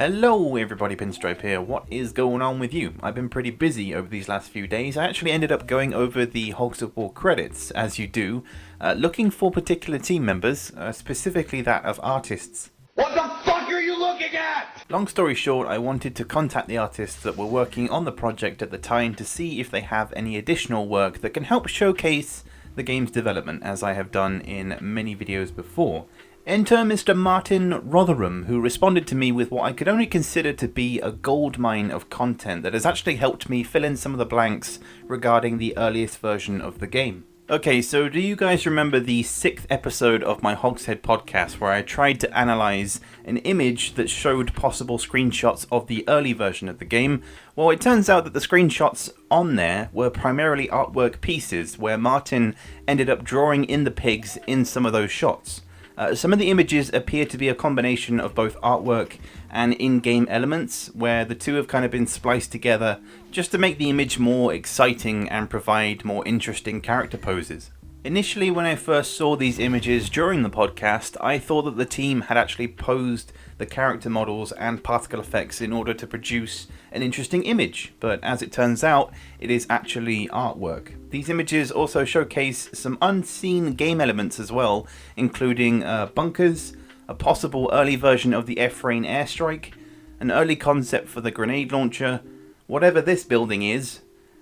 Hello everybody, Pinstripe here. What is going on with you? I've been pretty busy over these last few days. I actually ended up going over the Hogs of War credits, as you do, looking for particular team members, specifically that of artists. What the fuck are you looking at? Long story short, I wanted to contact the artists that were working on the project at the time to see if they have any additional work that can help showcase the game's development, as I have done in many videos before. Enter Mr. Martyn Rotherham, who responded to me with what I could only consider to be a goldmine of content that has actually helped me fill in some of the blanks regarding the earliest version of the game. Okay, so do you guys remember the 6th episode of my Hogshead podcast where I tried to analyze an image that showed possible screenshots of the early version of the game? Well, it turns out that the screenshots on there were primarily artwork pieces where Martyn ended up drawing in the pigs in some of those shots. Some of the images appear to be a combination of both artwork and in-game elements, where the two have kind of been spliced together just to make the image more exciting and provide more interesting character poses. Initially, when I first saw these images during the podcast, I thought that the team had actually posed the character models and particle effects in order to produce an interesting image, but as it turns out, it is actually artwork. These images also showcase some unseen game elements as well, including bunkers, a possible early version of the F-Rain airstrike, an early concept for the grenade launcher, whatever this building is,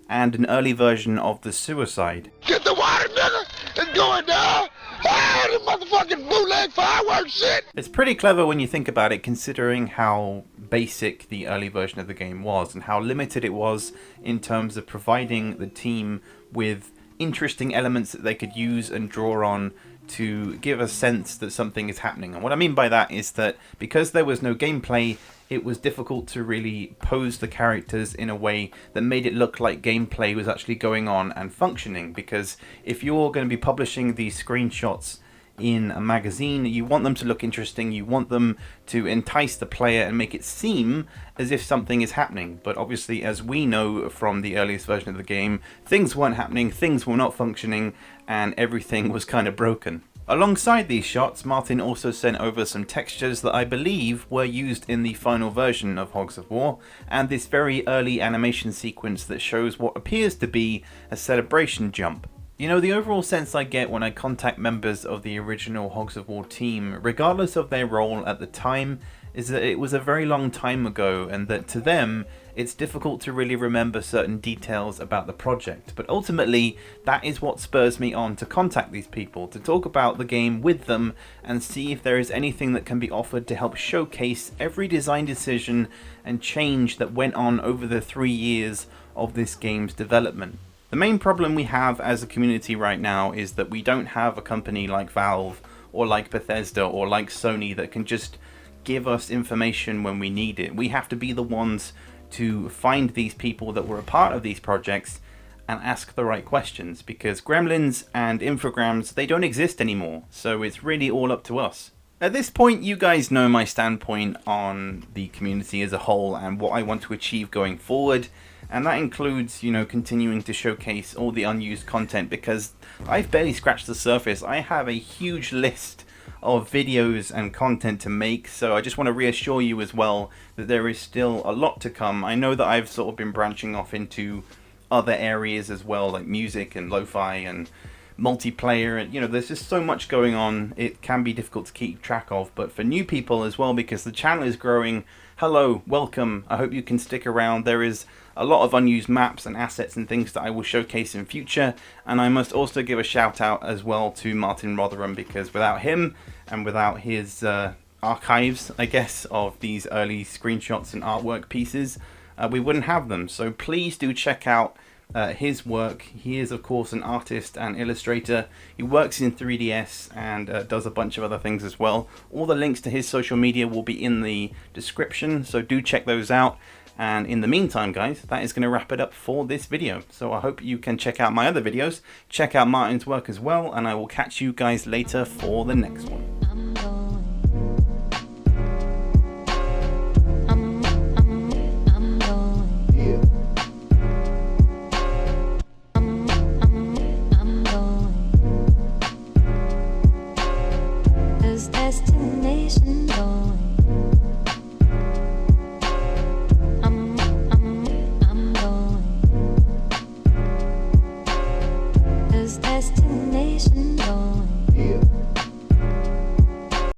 and an early version of the suicide. Get the water, nigga! It's going down! Ah, this motherfucking bootleg fireworks shit! It's pretty clever when you think about it, considering how basic the early version of the game was and how limited it was in terms of providing the team with interesting elements that they could use and draw on to give a sense that something is happening. And what I mean by that is that because there was no gameplay, it was difficult to really pose the characters in a way that made it look like gameplay was actually going on and functioning. Because if you're going to be publishing these screenshots in a magazine, you want them to look interesting, you want them to entice the player and make it seem as if something is happening. But obviously, as we know from the earliest version of the game, things weren't happening, things were not functioning, and everything was kind of broken. Alongside these shots, Martyn also sent over some textures that I believe were used in the final version of Hogs of War, and this very early animation sequence that shows what appears to be a celebration jump. You know, the overall sense I get when I contact members of the original Hogs of War team, regardless of their role at the time, is that it was a very long time ago and that to them it's difficult to really remember certain details about the project. But ultimately, that is what spurs me on to contact these people, to talk about the game with them and see if there is anything that can be offered to help showcase every design decision and change that went on over the 3 years of this game's development. The main problem we have as a community right now is that we don't have a company like Valve or like Bethesda or like Sony that can just give us information when we need it. We have to be the ones to find these people that were a part of these projects and ask the right questions, because gremlins and infograms, they don't exist anymore, so it's really all up to us. At this point, you guys know my standpoint on the community as a whole and what I want to achieve going forward, and that includes, you know, continuing to showcase all the unused content, because I've barely scratched the surface. I have a huge list of videos and content to make, so I just want to reassure you as well that there is still a lot to come. I know that I've sort of been branching off into other areas as well, like music and lo-fi and multiplayer, and you know, there's just so much going on, it can be difficult to keep track of. But for new people as well, because the channel is growing, hello, welcome, I hope you can stick around. There is a lot of unused maps and assets and things that I will showcase in future, and I must also give a shout out as well to Martyn Rotherham, because without him and without his archives, I guess, of these early screenshots and artwork pieces, we wouldn't have them. So please do check out his work. He is of course an artist and illustrator. He works in 3DS and does a bunch of other things as well. All the links to his social media will be in the description, so do check those out. And in the meantime, guys, that is going to wrap it up for this video. So I hope you can check out my other videos, check out Martyn's work as well, and I will catch you guys later for the next one. Destination going destination, Lord.